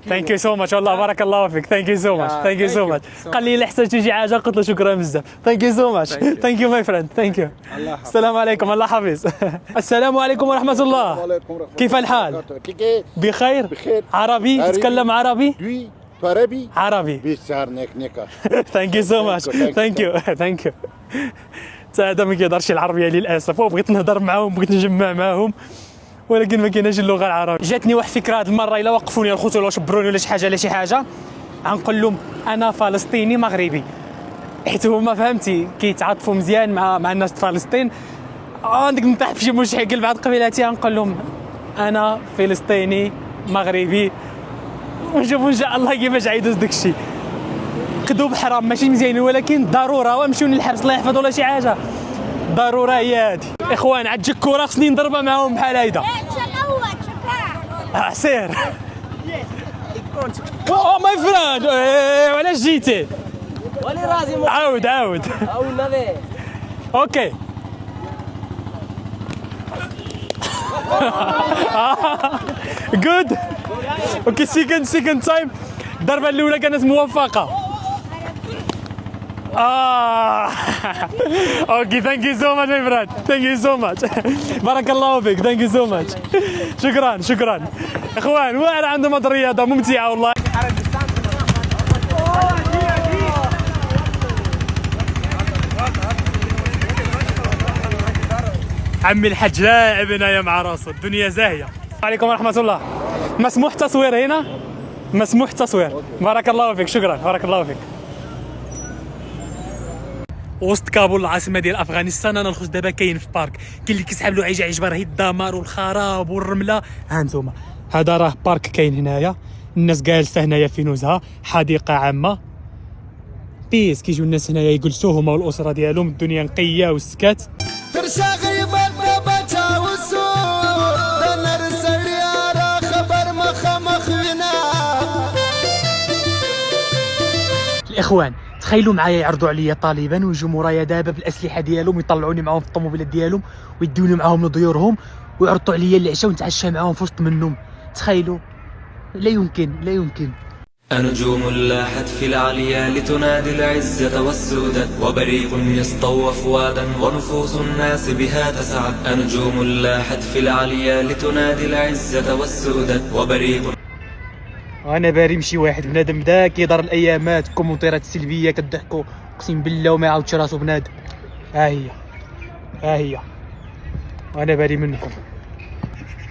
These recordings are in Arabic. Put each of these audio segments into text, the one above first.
ثانك يو سو ماتش والله بارك الله فيك. ثانك يو سو ماتش. ثانك يو سو ماتش. قال لي الا احتجت شي حاجه قلت له شكرا بزاف. ثانك يو سو ماتش. ثانك يو ماي فريند. ثانك يو. السلام عليكم. الله حافظ. السلام عليكم ورحمه الله. كيف الحال؟ بخير. عربي تتكلم عربي؟ عربي. ثانك يو سو ماتش. ثانك يو. ثانك يو. حتى هذا ما كيهضرش العربيه للاسف، وبغيت نهضر معاهم، بغيت نجمع معاهم، ولكن ما كايناش اللغه العربيه. جاتني واحد الفكره هذه المره، الا وقفوني الخوت ولا شبروني ولا شي حاجه غنقول لهم انا فلسطيني مغربي، حيت هما فهمتي كيتعاطفوا مزيان مع الناس د فلسطين. عندك نطيح في شي مشكل بعد قبيلاتي غنقول لهم انا فلسطيني مغربي، ونشوفوا ان شاء الله كيفاش غيدوز داكشي. كذوب حرام ماشي مزيانين، ولكن ضروره ومشيوني للحبس الله يحفظ ولا شي حاجه، ضروره هي هادي. اخوان عاد تجيك كره خصني نضربها معاهم بحال هيدا. سير. او ماي فريند. علاش جيتي؟ عاود اوكي. جود. اوكي سيكند تايم. الضربه الاولى كانت موفقه. اوكي ثانك يو سو ماتش ماي فريند. ثانك يو سو ماتش. بارك الله فيك. ثانك يو سو ماتش. شكرا اخوان. واعر عندهم هذه الرياضه ممتعه والله. عمي الحاج لاعبنا يا مع راسه، الدنيا زاهيه. عليكم ورحمه الله. مسموح تصوير هنا؟ مسموح تصوير. بارك الله فيك. شكرا. بارك الله فيك. وسط كابول العاصمه ديال افغانستان. انا الخوت دابا كاين في بارك، كاين اللي كيسحب له عجبه راه الدمار والخراب والرمله. ها انتم هذا راه بارك كاين هنايا، الناس جالسه هنايا في نزهه، حديقه عامه بيس. كيجيو الناس هنايا يجلسوا هما والاسره ديالهم، الدنيا نقيه والسكات. الاخوان تخيلوا معايا يعرضوا عليا طالبان ويجوا مورايا دابا بالاسلحه ديالهم ويطلعوني معاهم في الطوموبيلات ديالهم ويدوني معاهم لديورهم ويعرضوا عليا العشاء ونتعشى معاهم في وسط منهم. تخيلوا. لا يمكن. نجوم لاحت في العليا لتنادي العزة والسودة، وبريق يصطوف وادا ونفوس الناس بها تسعد. نجوم لاحت في العليا لتنادي العزة والسودة، وبريق. وانا باري مشي واحد بنادم بدا كيدار الايامات كومونتيرات سلبيه كضحكوا، اقسم بالله وما يعاودش راسو بنادم. ها هي وانا باري منكم.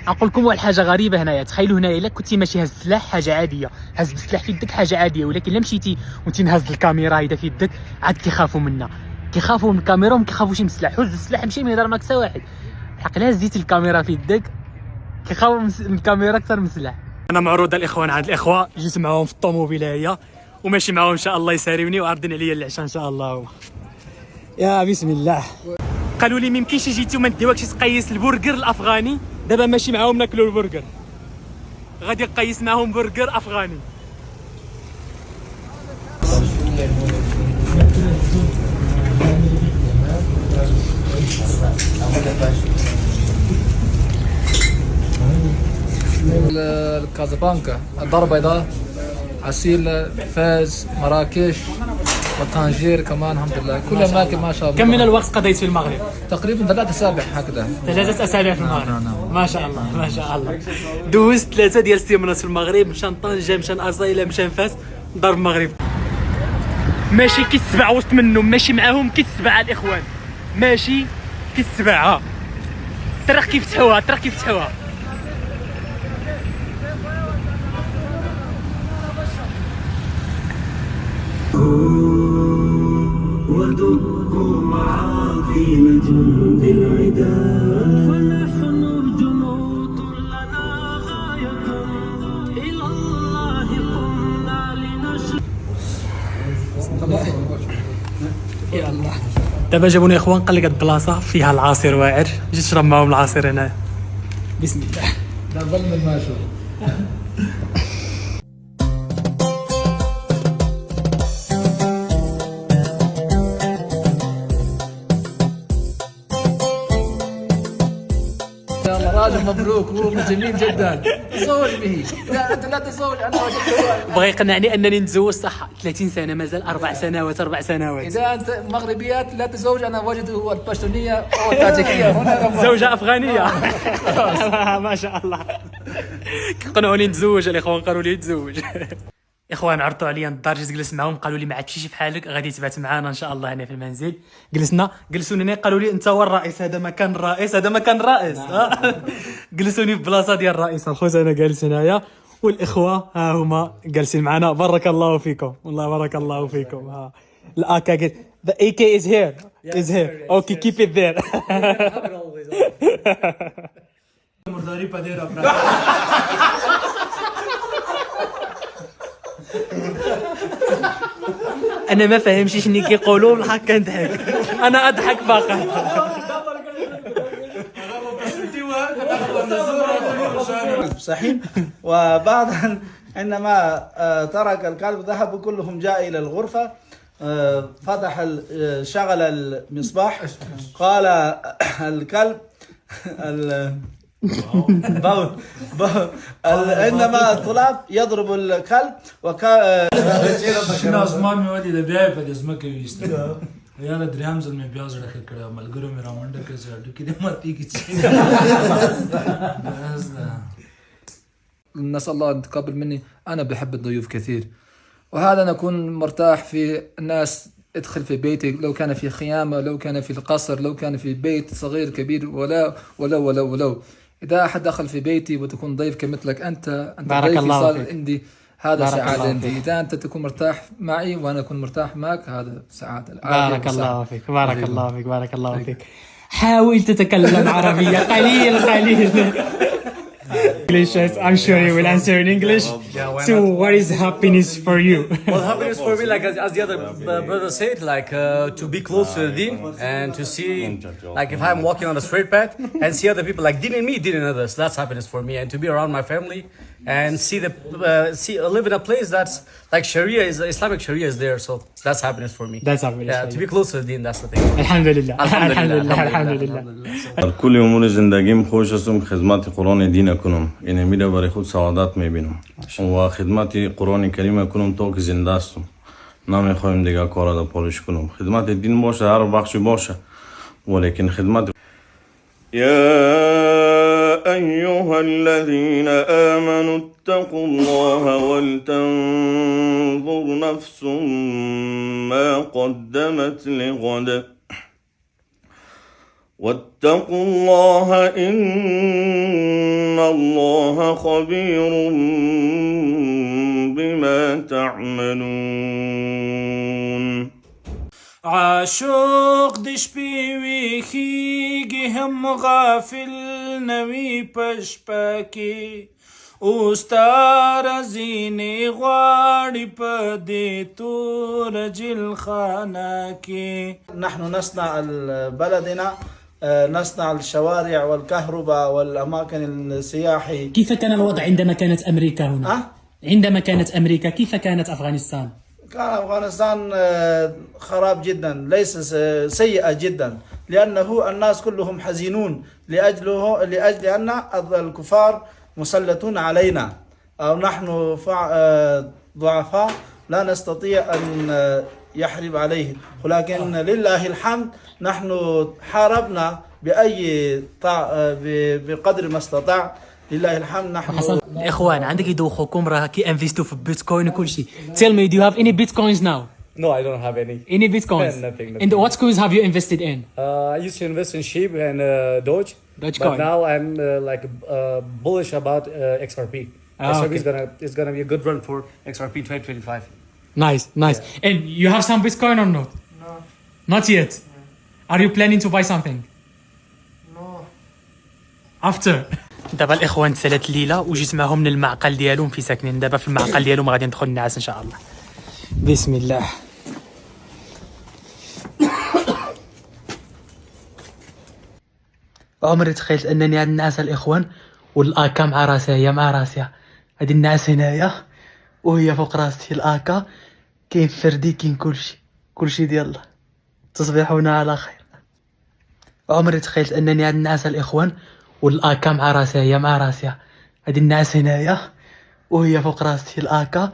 نقول لكم واحد الحاجه غريبه هنايا. تخيلوا هنايا الا كنتي ماشي هاز السلاح حاجه عاديه، هاز السلاح في يدك حاجه عاديه، ولكن الا مشيتي وانت نهز الكاميرا هيدا في يدك عاد كيخافوا منا، كيخافوا من الكاميرا وما كيخافوش من السلاح. هز السلاح مشي من يهضر معاك حتى واحد. الحق لا هزيتي الكاميرا في يدك كيخافوا من الكاميرا اكثر من السلاح. انا معروضه الاخوان عند الاخوه، جيت معاهم في الطوموبيله هي وماشي معاهم ان شاء الله يساريوني وعارضين عليا العشاء ان شاء الله. يا بسم الله. قالوا لي ميمكنش جيتي وما نديوكش تقيس البرجر الافغاني. دابا ماشي معاهم ناكلوا البرجر، غادي نقيس معاهم برجر افغاني. الكازابلانكا، الدار البيضاء، عسيل، فاز، مراكش، وطنجير كمان. الحمد لله كل اماكن ما شاء الله. كم من الوقت قضيت في المغرب؟ تقريبا 3 أسابيع هكذا. 3 أسابيع في المغرب. نعم. ما شاء الله. دوزت 3 ديال السيمانات في المغرب، مشان طنجة، مشان أصيلة، مشان فاس، ضرب المغرب. ماشي كالسبع وسط منهم، ماشي معاهم كالسبعة الاخوان، ماشي كالسبعة. الطريق كيفتحوها. ودقوا معاذين جند العدا، فنحن جنود لنا غاية إلى الله قمنا لنشر. يا الله. دابا جابوني اخوان قال لك هاد البلاصه فيها العصير واعر، جيت نشرب معاهم العصير هنا. بسم الله. لا بل من ما شاء. مبروك، هو جميل جدا، تزوج به. لا انت لا تتزوج، انا وجدت. بغى يقنعني انني نتزوج صح 30 سنه مازال 4 سنوات 4 سنوات. اذا انت مغربيات لا تتزوج، انا وجدت هو الباشتونيه او التاجيكيه هنا. زوجة أفغانية. ما شاء الله. قنعوني نتزوج الإخوان، قالوا لي تزوج. إخوان عرضوا عليا الدار، جيت جلست معاهم، قالوا لي ما عاد تمشيش بحالك، غادي تبات معانا إن شاء الله هنا في المنزل. جلسوني هنا، قالوا لي أنت هو الرئيس، هذا مكان الرئيس، هذا مكان الرئيس. جلسوني في بلاصة ديال الرئيس. الخوت أنا جالس هنايا، والإخوة ها هما جالسين معنا. بارك الله فيكم، والله بارك الله فيكم. ها الأكا the AK is here. Is here. Okay, keep it there. انا ما فاهمش شنو كيقولوا، بالحق كنضحك، انا اضحك فقط. صحيح. وبعد عندما ترك الكلب ذهبوا كلهم، جاء إلى الغرفة، فتح شغل المصباح، قال الكلب عندما الطلاب يضرب الكلب شنو اسمان مې ودی د بیا په دې ځمکه ویسته یاره دریم ځل مې بیا زړه ښه کړی، ملګرو مې رامنډه کړه چې هډوکي دې ماتېږي چې نسأل الله أن تقبل مني. أنا بحب الضيوف كثير، وهذا أنا أكون مرتاح في الناس. ادخل في بيتي، لو كان في خيامة، لو كان في القصر، لو كان في بيت صغير كبير، ولو إذا أحد دخل في بيتي وتكون ضيف كمثلك أنت بارك الله صار فيك. عندي، هذا بارك سعادة الله عندي. فيك. إذا أنت تكون مرتاح معي وأنا أكون مرتاح معك، هذا سعادة. بارك الله فيك، بارك الله فيك، بارك الله فيك. حاول تتكلم عربية قليل. English, I'm sure you will answer in English. So, what is happiness for you? Well, happiness for me, like as the other brother said, like to be close to the Deen and to see, like if I'm walking on a straight path and see other people like Deen in me, Deen in others. That's happiness for me, and to be around my family and live in a place that's like Sharia is Islamic Sharia is there. So that's happiness for me. That's happiness. Yeah, for to you. be close to the Deen. That's the thing. Alhamdulillah. Alhamdulillah. Alhamdulillah. در کل امور زندگیم خوش هستم خدمت قرآن دین کنم، این میره برای خود سعادت میبینم و خدمت قرآن کریم کنم تا که زنده هستم، نمیخوایم دیگه کار را پالش کنم. خدمت دین باشه، هر بخشی باشه، ولیکن خدمت یا ایها الذین آمنوا اتقوا الله ولتنظر نفس ما قدمت لغد واتقوا الله إن الله خبير بما تعملون. عاشق د شپې ویښیږي هم غافل نوي په شپه کې، اوستا رزینې غواړي په دې تور جلخانه کې. نحن نصنع بلدنا، نصنع الشوارع والكهرباء والأماكن السياحي. كيف كان الوضع عندما كانت أمريكا هنا؟ عندما كانت أمريكا كيف كانت أفغانستان؟ كان أفغانستان خراب جدا، ليس سيئة جدا، لأنه الناس كلهم حزينون لأجل أن الكفار مسلطون علينا، أو نحن ضعفاء لا نستطيع أن يحرب عليه. ولكن لله الحمد نحن حاربنا بقدر ما استطاع. لله الحمد. نحن إخوان عندك يدوخوكم راه كي انفيستو في بيتكوين وكل شيء. Tell me, do you have any bitcoins now? No, I don't have any. Any bitcoins? Nothing. And what coins have you invested in? I used to invest in sheep and Doge. Dogecoin. But now I'm bullish about XRP. XRP okay. is gonna be a good run for XRP 2025. Nice. Yeah. And you have some bitcoin or not? No. Not yet. Are you planning to buy something? No. After. دابا الاخوان تسالات الليله وجيت معهم من المعقل ديالهم في ساكنين دابا في المعقل ديالهم، غادي ندخل نعس ان شاء الله. بسم الله. عمري تخيلت انني عاد نعس الاخوان والاكا مع راسها، هي مع راسها غادي نعس هنايا وهي فوق راسي. الاكا كاين فردي، كاين كلشي ديال الله. تصبحون على خير. عمري تخيلت انني عاد نعس الاخوان والاكا مع راسها، هي مع راسها. هادي النعاس هنايا وهي فوق راسي. الاكا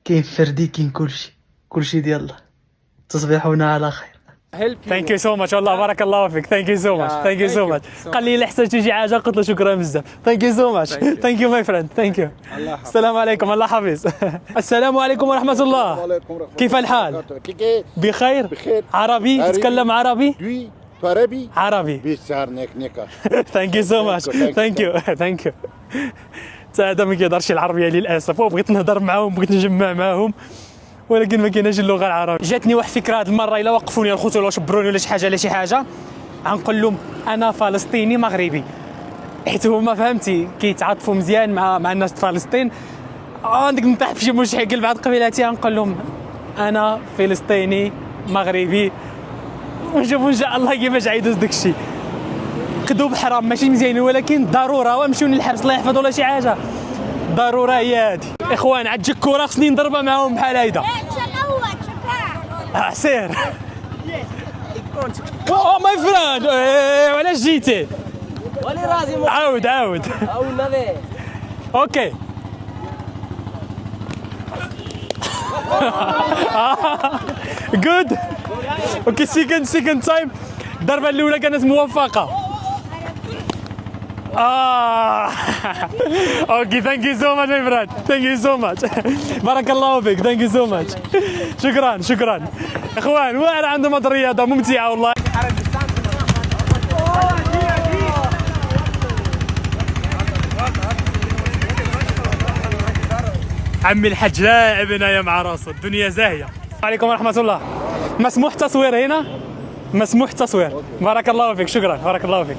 كاين فردي، كاين كلشي ديالله. تصبحونا على خير. ثانك يو سو ماتش، والله بارك الله فيك. ثانك يو سو ماتش، ثانك يو سو ماتش. قال لي الا احتجتي شي حاجه قلت له شكرا بزاف. ثانك يو سو ماتش، ثانك يو ماي فريند، ثانك يو. السلام عليكم، الله حافظ. السلام عليكم ورحمه الله. كيف الحال؟ بخير؟ عربي؟ تتكلم عربي؟ عربي. ثانك يو سو ماتش، ثانك يو ثانك يو. هذا ما كيهضرش العربيه للاسف، وبغيت نهضر معاهم، بغيت نجمع معاهم، ولكن ما كايناش اللغه العربيه. جاتني واحد الفكره هذه المره، الا وقفوني الخوت ولا شبروني ولا شي حاجه على شي حاجه، غنقول لهم انا فلسطيني مغربي، حيت هما فهمتي كيتعاطفوا مزيان مع الناس فلسطين. عندك نطيح في شي مشكل بعد قبيلاتي، غنقول لهم انا فلسطيني مغربي، ونشوفوا ان شاء الله كيفاش غيدوز داكشي. كذوب حرام ماشي مزيان، ولكن ضروره ونمشيو للحبس الله يحفظ ولا شي حاجه، ضروره هي هادي. اخوان عاد جا الكره خصني نضربها معاهم بحال هيدا. سير. او ماي فريند، علاش جيتي؟ عاود اوكي. جود اوكي. سيكند تايم. الضربه الاولى كانت موفقه. اوكي. ثانك يو سو ماتش ماي فريند، ثانك يو سو ماتش. بارك الله فيك، ثانك يو سو ماتش. شكرا اخوان. واعر عندهم هاد الرياضه ممتعه والله. عمي الحاج لاعب هنايا مع راسه، الدنيا زاهيه. السلام عليكم ورحمه الله. مسموح تصوير هنا؟ مسموح تصوير. بارك الله فيك، شكرا، بارك الله فيك.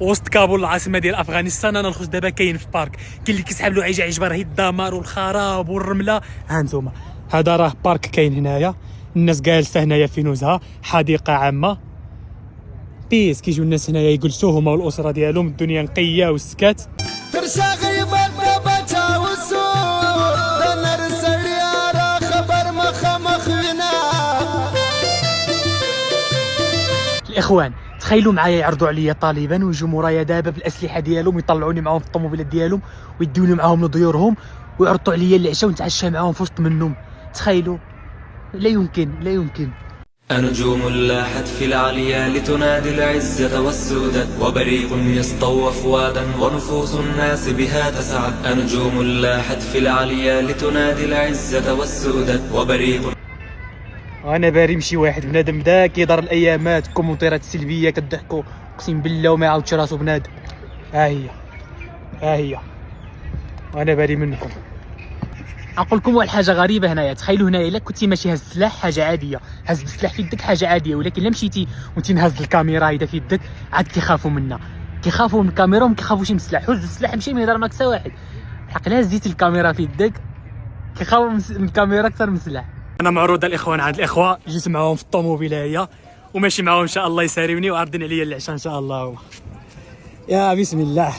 وسط كابول العاصمه ديال افغانستان. انا الخوت دابا كاين في بارك، كاين اللي كيسحب له عيش راه الدمار والخراب والرمله. ها انتم، هذا راه بارك كاين هنايا، الناس جالسه هنايا في نزهه، حديقه عامه بيس. كيجيو الناس هنايا يجلسوا هما والاسره ديالهم، الدنيا نقيه والسكات. الاخوان تخيلوا معايا يعرضوا عليا طالبان ويجوا مورايا دابا بالاسلحه ديالهم، يطلعوني معاهم في الطوموبيلات ديالهم ويدوني معاهم لديورهم ويعرضوا عليا العشاء ونتعشى معاهم في وسط منهم. تخيلوا، لا يمكن. أنجوم لاحت في العليا لتنادي العزة والسودة، وبريق يسطو فؤادا ونفوس الناس بها تسعد. أنجوم لاحت في العليا لتنادي العزة والسودة، وبريق. انا باري مشي واحد بنادم بدا كيدار الايامات، كومونتيرات سلبيه كضحكوا، اقسم بالله وما يعاودش راسو بنادم. ها هي وانا باري منكم. نقول لكم واحد الحاجه غريبه هنايا. تخيلوا هنايا الا كنتي ماشي هز السلاح حاجه عاديه، هز بالسلاح في يدك حاجه عاديه، ولكن الا مشيتي وانت نهز الكاميرا هيدا في يدك عاد كيخافوا منها، كيخافوا من الكاميرا وما كيخافوش من السلاح. هز السلاح مشي ما يضر معك حتى واحد، حق لا هزيتي الكاميرا في يدك كيخافوا من الكاميرا اكثر من السلاح. انا معروضه الاخوان عند الاخوه، جيت معاهم في الطوموبيله هي وماشي معاهم ان شاء الله يساريوني وعارضين عليا العشاء ان شاء الله. يا بسم الله.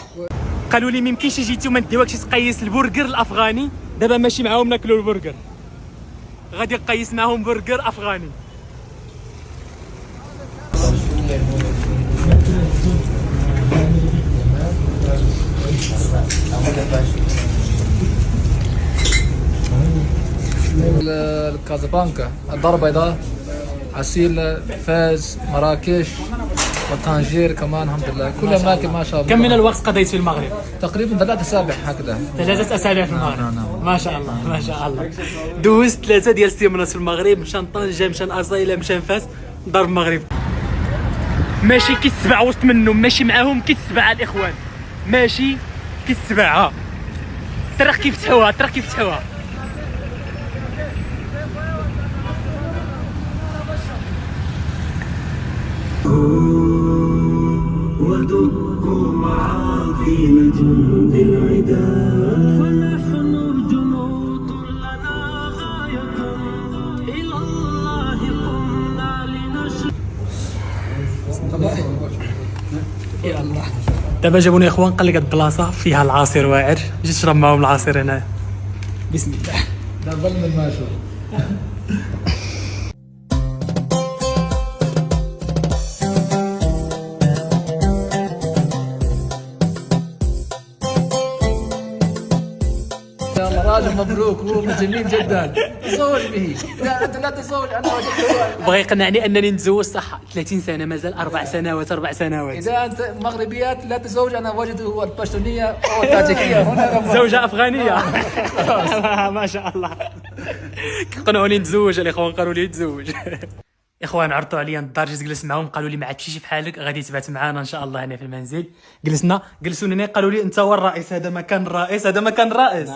قالوا لي ميمكنش جيتي وما نديوكش تقيس البرجر الافغاني. دابا ماشي معاهم ناكلوا البرجر، غادي نقيس معاهم برجر افغاني. الكازابلانكا، الدار البيضاء، عسيل، فاز، مراكش، وطنجير كمان. الحمد لله كل اماكن ما شاء الله. كم من الوقت قضيت في المغرب؟ تقريبا 3 أسابيع هكذا. 3 أسابيع في المغرب. ما شاء الله ما شاء الله. دوزت 3 ديال السيمانات في المغرب، مشان طنجة، مشان أصيلة، مشان فاس، ضرب المغرب. ماشي كيتسبع وسط منهم، ماشي معاهم كيتسبع الاخوان، ماشي كيتسبع. الطريق كيفتحوها. ودكوا معاذيل جند العدا، فنحن الجنود لنا غاية إلى الله قمنا لنشر. يا الله. دابا جابوني اخوان، قال لك هاد البلاصه فيها العصير واعر، جيت نشرب معاهم العصير هنا. بسم الله. ده ظلم الماشور. يلا راجل مبروك، هو جميل جدا، تزوج به. لا انت لا تتزوج، انا وجدته. بغى يقنعني انني نتزوج صح 30 سنه، مازال 4 سنوات 4 سنوات. اذا انت مغربيات لا تتزوج، انا وجدته البشتونيه او التاجيكيه هنا. زوجة أفغانية. ما شاء الله. قنعوني نتزوج الإخوان، قالوا لي تزوج. إخوان عرضوا عليا الدار، جيت جلست معاهم، قالوا لي ما عرفتيش في حالك، غادي تبات معانا إن شاء الله هنا في المنزل. جلسوني قالوا لي أنت هو الرئيس، هذا مكان الرئيس، هذا مكان الرئيس.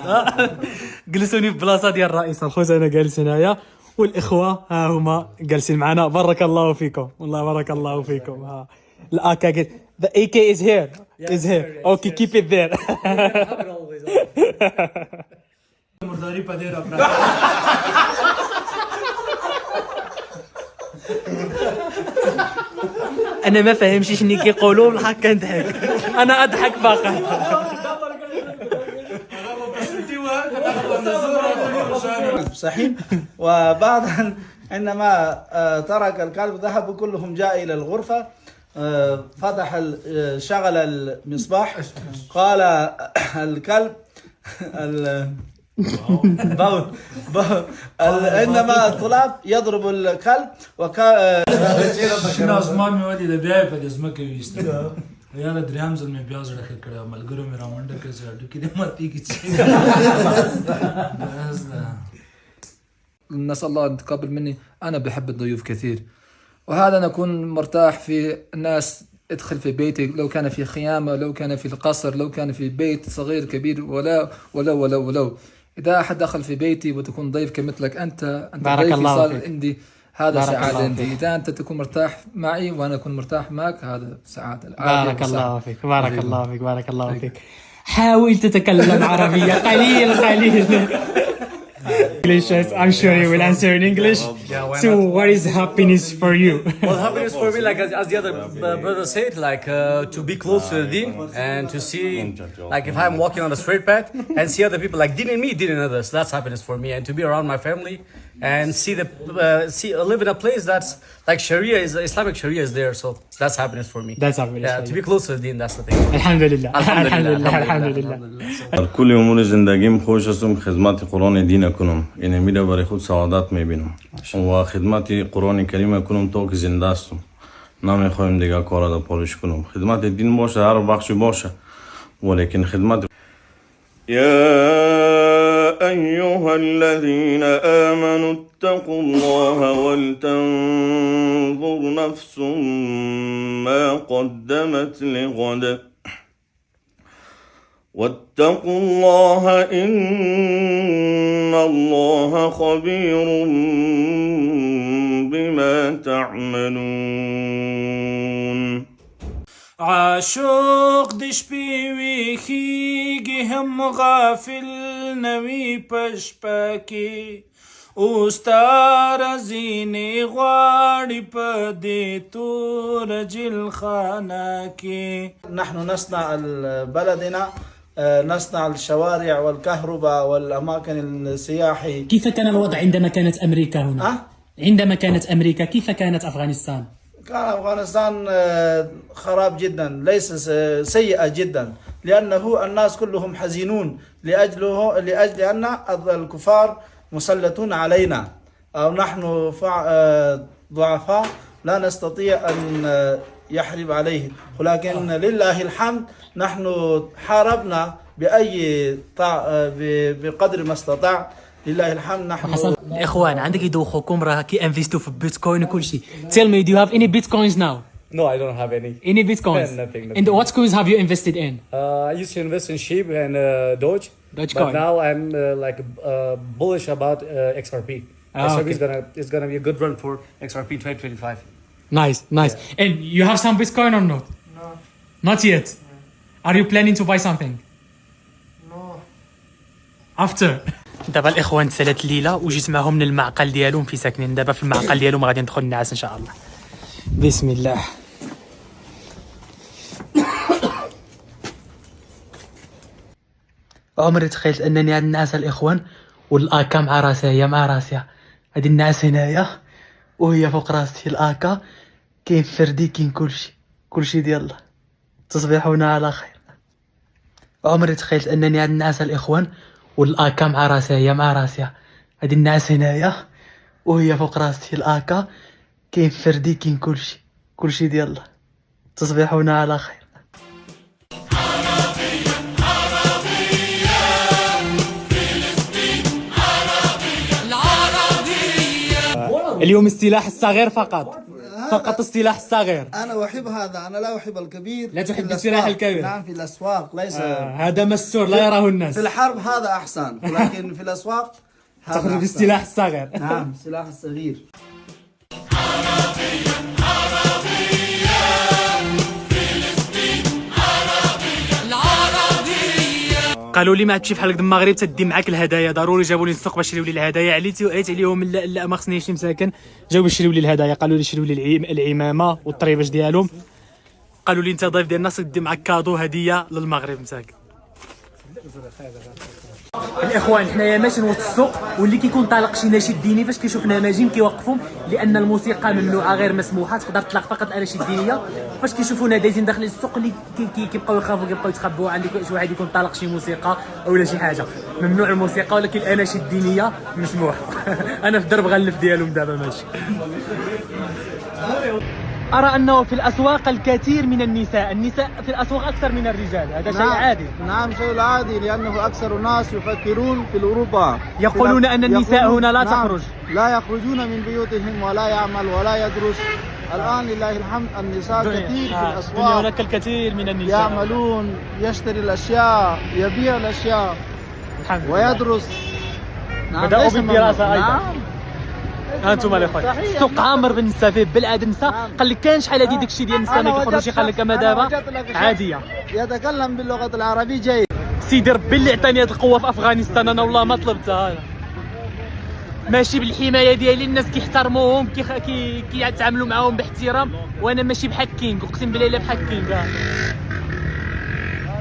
جلسوني في بلاصة ديال الرئيس. الخوت أنا جالس هنايا والإخوة ها هما جالسين معنا. بارك الله فيكم، والله بارك الله فيكم. ها الأكا the AK is here. Is here. Okay, keep it there. مرداری پدې را پرا انا ما فاهمش شنو كيقولوا بالحق، كنضحك انا اضحك فقط. صحيح. وبعد عندما ترك الكلب ذهبوا كلهم جاء إلى الغرفة، فتح شغل المصباح، قال الكلب عندما الطلاب يضرب الكلب شنو اسمان مې ودی د بیا په دې سمکه ویسته یاره دریم ځل مې بیا زړه ښه کړی، ملګرو مې را منډه کړه چې هډوکي دې ماتې کړي. نسأل الله أن يتقبل مني. أنا بحب الضيوف كثير، وهذا أنا أكون مرتاح في الناس ادخل في بيتي، لو كان في خيامة، لو كان في القصر، لو كان في بيت صغير كبير، ولو إذا أحد دخل في بيتي وتكون ضيف كمثلك أنت ضيفي صار عندي، هذا سعادة عندي. إذا أنت تكون مرتاح معي وأنا أكون مرتاح معك، هذا سعادة. بارك الله فيك، بارك الله فيك، بارك الله فيك. حاول تتكلم عربية قليل. English, I'm sure you will answer in English. So what is happiness for you? Well, happiness for me, like as the other brother said, like to be close to the deen and to see, like if I'm walking on the straight path and see other people like deen in me, deen in others, that's happiness for me. And to be around my family and live in a place that's like Sharia is, Islamic Sharia is there, so that's happiness for me. That's happiness. Yeah, to be close to the deen, that's the thing. Alhamdulillah. Alhamdulillah. در کل امور زندگیم خوش هستم خدمت قرآن دین کنم، این میره برای خود سعادت میبینم و خدمت قرآن کریم کنم تا که زنده هستم. نمیخوایم دیگه کار را پالش کنم. خدمت دین باشه، هر بخش باشه، ولیکن خدمت يا أيها الذين آمنوا اتقوا الله ولتنظر نفس ما قدمت لغد واتقوا الله إن الله خبير بما تعملون. عاشق د شپې ویښیږي هم غافل نوي په شپه کې، اوس تا رزینې غواړي په دې تور جلخانه کې. نحن نصنع بلدنا، نصنع الشوارع والكهرباء والأماكن السياحي. كيف كان الوضع عندما كانت أمريكا هنا؟ عندما كانت أمريكا كيف كانت أفغانستان؟ كان أفغانستان خراب جدا، ليس سيئة جدا، لأنه الناس كلهم حزينون لأجل أن الكفار مسلطون علينا، أو نحن ضعفاء لا نستطيع أن يحرب عليه، ولكن لله الحمد نحن حاربنا بقدر ما استطاع. لله الحمد نحن اخوان عندك يدوخوكم راه كي انفيستو في بيتكوين وكل شيء. Tell me, do you have any bitcoins now? No, I don't have any. Any bitcoins? Nothing. And what coins have you invested in? I used to invest in SHIB and Doge. Dogecoin. But now I'm bullish about XRP. XRP is gonna be a good run for XRP 2025. Nice. Yeah. And you have some bitcoin or not? No. Not yet? Are you planning to buy something? No. After. دابا الاخوان تسالت الليله وجيت معهم من المعقل ديالهم في ساكنين دابا في المعقل ديالهم، غادي ندخل نعس ان شاء الله. بسم الله. عمري تخيلت انني عند الناس الاخوان والاكا مع راسها هادي الناس هنايا وهي فوق راسي، الاكا كاين فردي كاين كلشي ديال الله. تصبحون على خير. عمري تخيلت انني عند الناس الاخوان والاكا مع راسها، هي مع راسها. هادي النعاس هنايا وهي فوق راسي. الاكا كاين فردي، كاين كلشي ديال الله. تصبحون على خير. اليوم السلاح الصغير فقط السلاح الصغير. أنا أحب هذا، أنا لا أحب الكبير. لا تحب السلاح الكبير؟ نعم، في الأسواق ليس هذا مسور لا يراه الناس. في الحرب هذا أحسن، ولكن في الأسواق هذا تخرج أحسن. بالسلاح الصغير. نعم، السلاح الصغير. قالوا لي ما تمشي بحال هكا المغرب تدي معاك الهدايا. ضروري جابوا لي السوق باش يشريو لي الهدايا. عليت عليهم لا ما خصنيش مساكن. جاو يشريو لي الهدايا، قالوا لي شريو لي العمامه والطريباش ديالهم. قالوا لي انت ضيف ديال الناس تدي معاك كادو هديه للمغرب مساكن. الاخوان حنايا ماشيين وسط السوق، واللي كيكون طالق شي نشيد ديني فاش كيشوف نماجم كيوقفوا، لان الموسيقى ممنوعه غير مسموحه. تقدر تطلق فقط اناشيد دينيه. فاش كيشوفونا دايزين داخل السوق اللي كيبقاو يخافوا، كيبقاو يتخبوا. عندك شي واحد يكون طالق شي موسيقى اولا شي حاجه، ممنوع الموسيقى، ولكن الاناشيد الدينيه مسموح. انا في الدرب غنلف ديالهم دابا ماشي. أرى أنه في الأسواق الكثير من النساء في الأسواق أكثر من الرجال. هذا شيء عادي. نعم، شيء عادي، لأنه أكثر الناس يفكرون في أوروبا. يقولون أن النساء هنا لا تخرج. لا يخرجون من بيوتهم ولا يعمل ولا يدرس. الآن لله الحمد النساء كثير في الأسواق. هناك الكثير من النساء يعملون، يشتري الأشياء، يبيع الأشياء ويدرس. نعم، بدأوا بالدراسة أيضا. نعم. هانتوما الاخوان السوق عامر بالنساء، فيه بالعاد النساء. قال لك كاين شحال هادي داكشي ديال النساء ما كيخرجوش. قال لك اما دابا عاديه. يتكلم باللغة العربية جيد. سيدي ربي اللي عطاني هاد القوه في افغانستان، انا والله ما طلبتها. انا ماشي بالحمايه ديالي، الناس كيحترموهم، كيتعاملوا معاهم باحترام، وانا ماشي بحال كينغ. اقسم بالله الا بحال كينغ.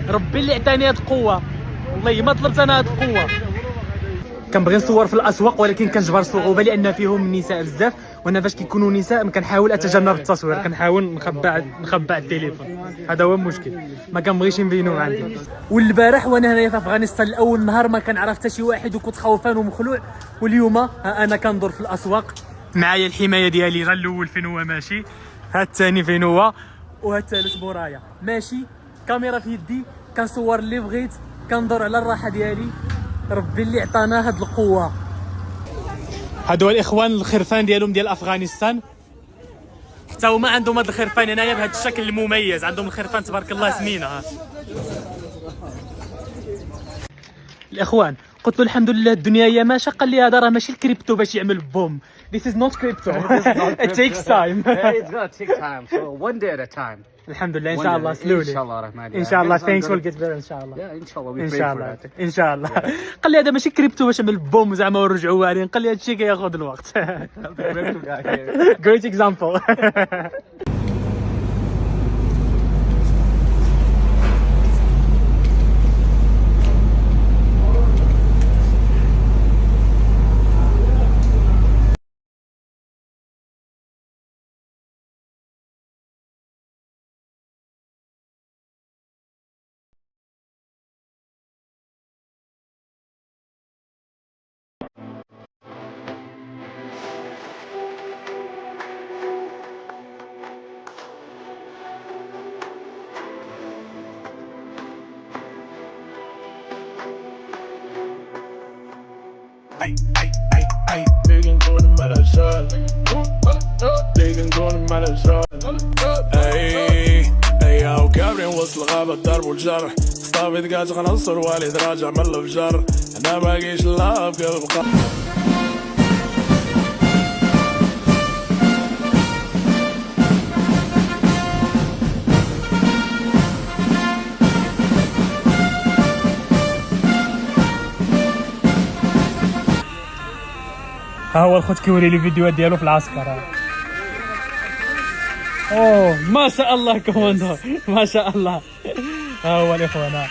ربي اللي عطاني هاد القوه، والله ما طلبت انا هاد القوه. كنبغي نصور في الاسواق، ولكن كنجبر صعوبه لان فيهم نساء بزاف، وانا فاش كيكونوا نساء كنحاول اتجنب التصوير، كنحاول نخبع التليفون. هذا هو المشكل، ما كنبغيش نبينو عندي. والبارح وانا هنايا في افغانستان الاول نهار ما كنعرف حتى شي واحد، وكنت خوفان ومخلوع. واليوم انا كندور في الاسواق، معايا الحمايه ديالي. غير الاول فين هو ماشي، ها الثاني فين هو، وها الثالث مورايا ماشي. كاميرا في يدي، كنصور اللي بغيت، كندور على الراحه ديالي. ربي اللي عطانا هاد القوه. هادو الاخوان الخرفان ديالهم ديال افغانستان، حتى هما عندهم هاد الخرفان هنايا بهذا الشكل المميز. عندهم الخرفان تبارك الله سمينه. الاخوان قلت له الحمد لله الدنيا هي ماشيه. قال لي هذا راه ماشي الكريبتو باش يعمل بوم. This is not crypto. It takes time. It's gonna take time, so one day at a time. الحمد لله ان شاء الله slowly. ان شاء الله الرحمن. ان شاء الله things will get better ان شاء الله. Yeah, ان شاء الله. ان شاء الله ان شاء الله. قال لي هذا ماشي كريبتو باش يعمل بوم زعما ونرجعوا واعرين. قال لي هذا الشيء كياخذ الوقت. Great example. كابرين وسط الغابة الضرب والجرح صافي دقات غنصر والد راجع من الفجر انا باقيش لا بقلب ها هو الخوت كيوري لي فيديوهات ديالو في العسكر. اوه ما شاء الله كوماندو، ما شاء الله. ها هو الاخوان،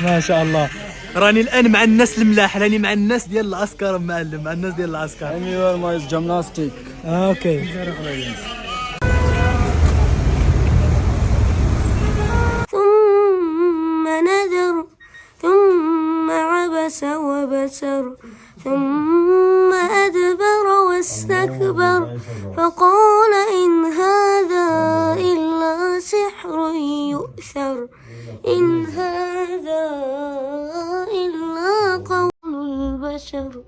ما شاء الله. راني الان مع الناس الملاح، راني مع الناس ديال العسكر معلم، مع الناس ديال العسكر. جيمناستيك. اوكي. البشر ثم أدبر واستكبر فقال إن هذا إلا سحر يؤثر إن هذا إلا قول البشر.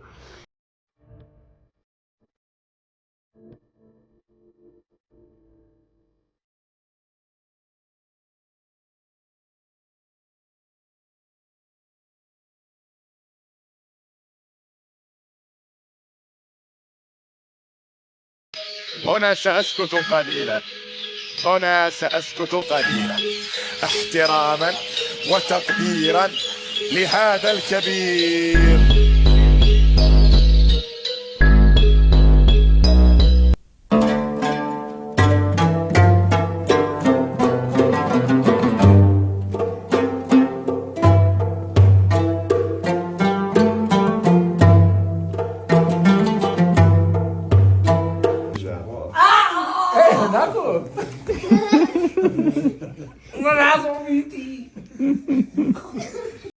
هنا سأسكت قليلا، هنا سأسكت قليلا احتراما وتقديرا لهذا الكبير. ناكل.